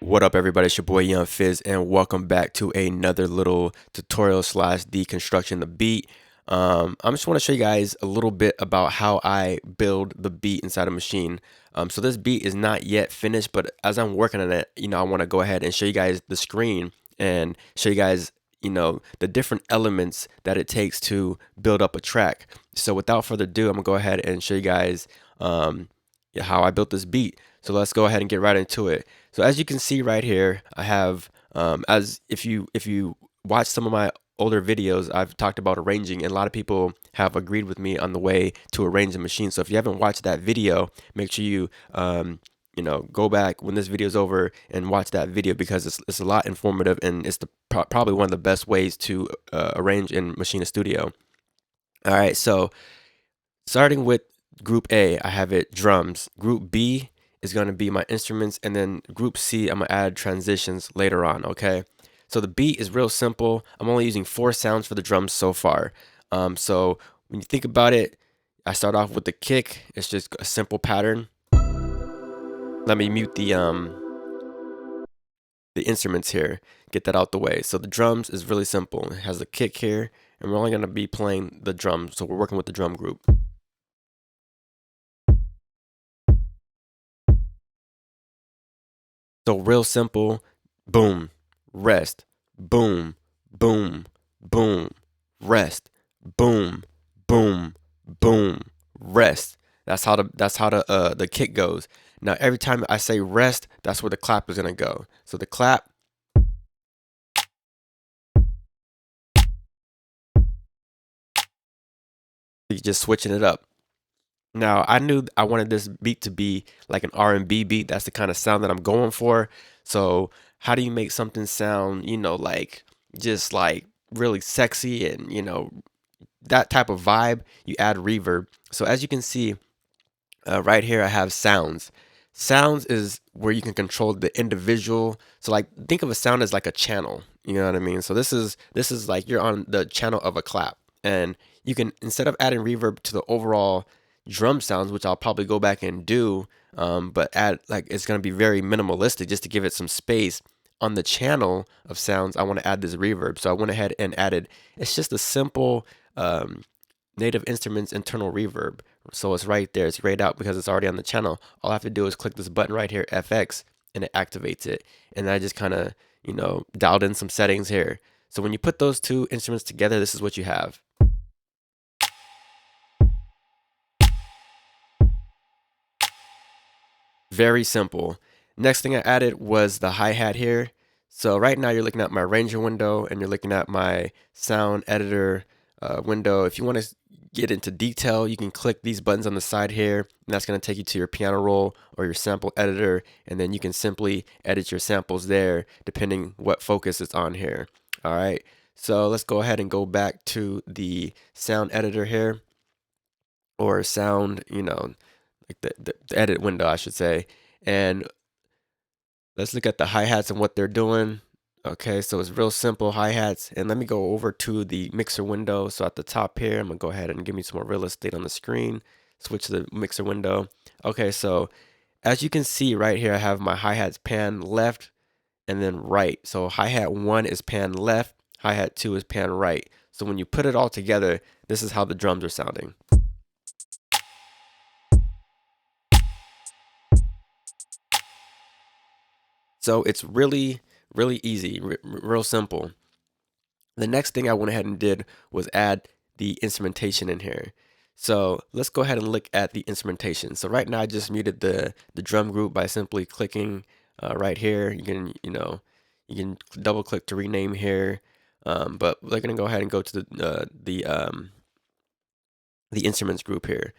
What up, everybody? It's your boy Young Fizz, and welcome back to another little tutorial slash deconstruction the beat. I just want to show you guys a little bit about how I build the beat inside a Maschine. So this beat is not yet finished, but as I'm working on it, I want to go ahead and show you guys the screen and show you guys, the different elements that it takes to build up a track. So without further ado, I'm gonna go ahead and show you guys how I built this beat. So let's go ahead and get right into it. So as you can see right here, I have as if you watch some of my older videos, I've talked about arranging, and a lot of people have agreed with me on the way to arrange a Maschine. So if you haven't watched that video, make sure you go back when this video is over and watch that video, because it's a lot informative, and it's probably one of the best ways to arrange in Maschine Studio. All right, so starting with group A, I have it drums. Group B is going to be my instruments, and then group C, I'm going to add transitions later on, okay? So the beat is real simple. I'm only using 4 sounds for the drums so far. So when you think about it, I start off with the kick. It's just a simple pattern. Let me mute the instruments here, get that out the way. So the drums is really simple. It has a kick here, and we're only going to be playing the drums. So we're working with the drum group. So real simple, boom, rest, boom, boom, boom, rest, boom, boom, boom, rest. That's how the kick goes. Now every time I say rest, that's where the clap is gonna go. So the clap, you're just switching it up. Now, I knew I wanted this beat to be like an R&B beat. That's the kind of sound that I'm going for. So how do you make something sound, like just like really sexy and, that type of vibe? You add reverb. So as you can see right here, I have sounds. Sounds is where you can control the individual. So like think of a sound as like a channel. You know what I mean? So this is like you're on the channel of a clap, and you can, instead of adding reverb to the overall drum sounds, which I'll probably go back and do, but add, like, it's going to be very minimalistic just to give it some space. On the channel of sounds, I want to add this reverb. So I went ahead and added, it's just a simple native instruments internal reverb. So it's right there, it's grayed out because it's already on the channel. All I have to do is click this button right here, FX, and it activates it. And I just kind of, dialed in some settings here. So when you put those two instruments together, this is what you have. Very simple. Next thing I added was the hi-hat here. So right now you're looking at my arranger window, and you're looking at my sound editor window. If you want to get into detail, you can click these buttons on the side here, and that's going to take you to your piano roll or your sample editor, and then you can simply edit your samples there depending what focus it's on here. All right, so let's go ahead and go back to the sound editor here, or sound, like the edit window, I should say. And let's look at the hi-hats and what they're doing. Okay, so it's real simple hi-hats. And let me go over to the mixer window. So at the top here, I'm gonna go ahead and give me some more real estate on the screen. Switch to the mixer window. Okay, so as you can see right here, I have my hi-hats pan left and then right. So hi-hat 1 is pan left, hi-hat 2 is pan right. So when you put it all together, this is how the drums are sounding. So it's really, really easy, real simple. The next thing I went ahead and did was add the instrumentation in here. So let's go ahead and look at the instrumentation. So right now I just muted the drum group by simply clicking right here. You can double click to rename here, but we're gonna go ahead and go to the instruments group here.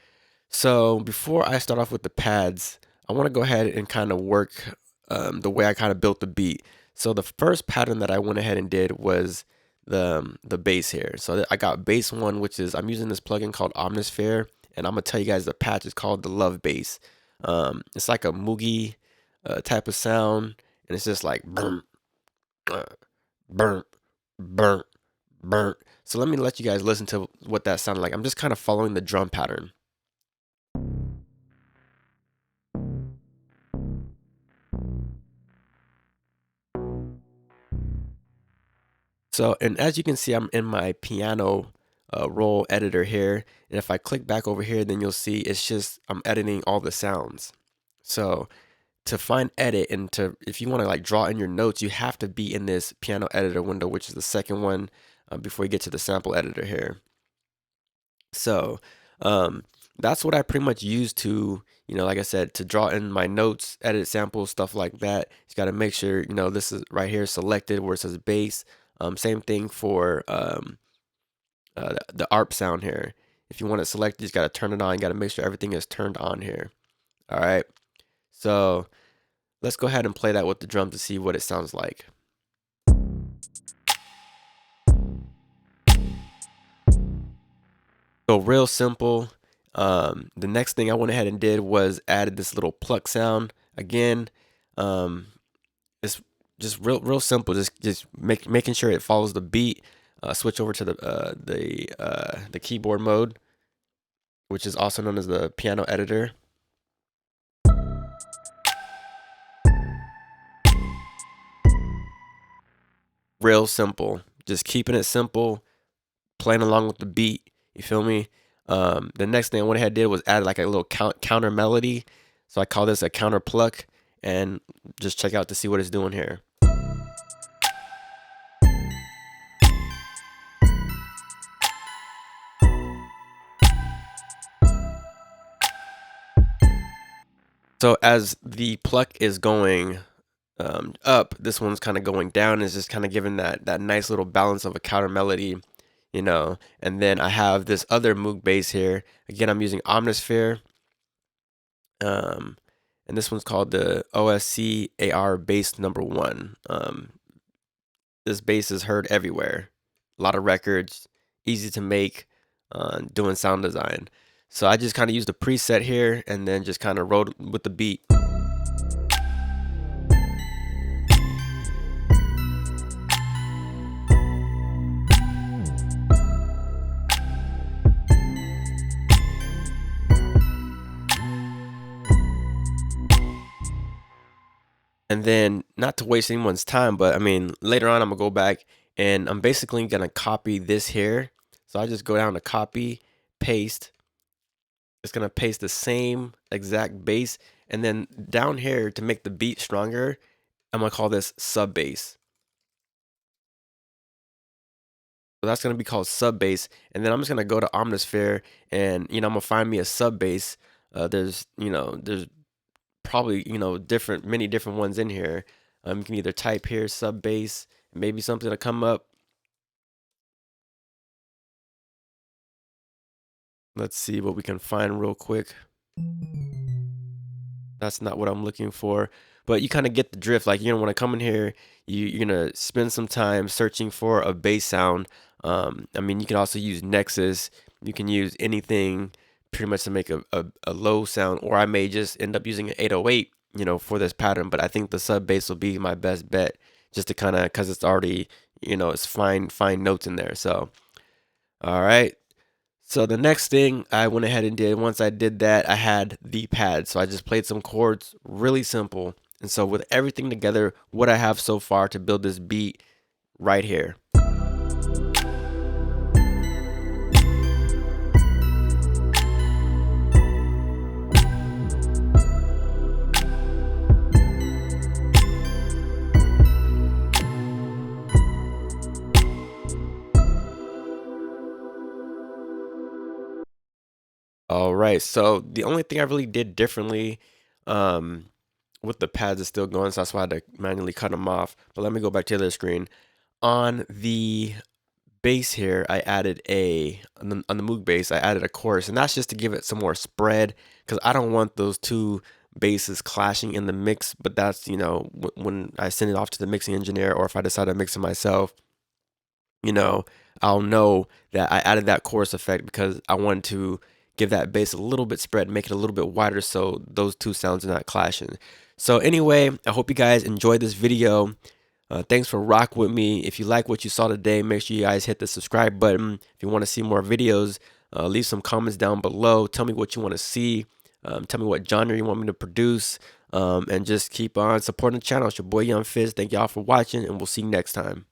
So before I start off with the pads, I want to go ahead and kind of work the way I kind of built the beat. So the first pattern that I went ahead and did was the bass here. So I got bass 1, which is, I'm using this plugin called Omnisphere, and I'm gonna tell you guys the patch is called the Love Bass. It's like a moogie type of sound, and it's just like burnt, burnt, burnt, burnt. So let me let you guys listen to what that sounded like. I'm just kind of following the drum pattern. So, and as you can see, I'm in my piano roll editor here. And if I click back over here, then you'll see it's just, I'm editing all the sounds. So to find edit and to, if you want to like draw in your notes, you have to be in this piano editor window, which is the second one before you get to the sample editor here. So that's what I pretty much use to, like I said, to draw in my notes, edit samples, stuff like that. You got to make sure, this is right here selected where it says bass. Same thing for the ARP sound here. If you want it selected, you just got to turn it on. You got to make sure everything is turned on here. All right. So let's go ahead and play that with the drum to see what it sounds like. So real simple. The next thing I went ahead and did was added this little pluck sound. Again, it's just real simple. Just making sure it follows the beat. Switch over to the keyboard mode, which is also known as the piano editor. Real simple. Just keeping it simple, playing along with the beat. You feel me? The next thing I went ahead and did was add like a little counter melody. So I call this a counter pluck, and just check out to see what it's doing here. So as the pluck is going up, this one's kind of going down. It's just kind of giving that nice little balance of a counter melody, And then I have this other Moog bass here. Again, I'm using Omnisphere. And this one's called the OSC AR bass number 1. This bass is heard everywhere. A lot of records, easy to make, doing sound design. So I just kind of used a preset here and then just kind of rode with the beat. And then, not to waste anyone's time, but I mean, later on, I'm gonna go back and I'm basically gonna copy this here. So I just go down to copy, paste. It's gonna paste the same exact bass. And then down here to make the beat stronger, I'm gonna call this sub bass. So that's gonna be called sub bass. And then I'm just gonna go to Omnisphere and I'm gonna find me a sub bass. There's probably many different ones in here. You can either type here sub bass, maybe something to come up. Let's see what we can find real quick. That's not what I'm looking for, but you kind of get the drift. Like, when I come in here, you're gonna spend some time searching for a bass sound. I mean, you can also use Nexus. You can use anything pretty much to make a low sound, or I may just end up using an 808, for this pattern. But I think the sub bass will be my best bet, just to kind of, because it's already, it's fine notes in there. So, all right. So the next thing I went ahead and did, once I did that, I had the pad. So I just played some chords, really simple. And so with everything together, what I have so far to build this beat right here. All right, so the only thing I really did differently with the pads is still going, so that's why I had to manually cut them off. But let me go back to the other screen. On the bass here, I added on the Moog bass, I added a chorus, and that's just to give it some more spread, because I don't want those two basses clashing in the mix. But that's, when I send it off to the mixing engineer, or if I decide to mix it myself, I'll know that I added that chorus effect because I wanted to give that bass a little bit spread, make it a little bit wider so those two sounds are not clashing. So anyway, I hope you guys enjoyed this video. Thanks for rocking with me. If you like what you saw today, make sure you guys hit the subscribe button. If you want to see more videos, leave some comments down below. Tell me what you want to see. Tell me what genre you want me to produce. And just keep on supporting the channel. It's your boy Young Fizz. Thank y'all for watching, and we'll see you next time.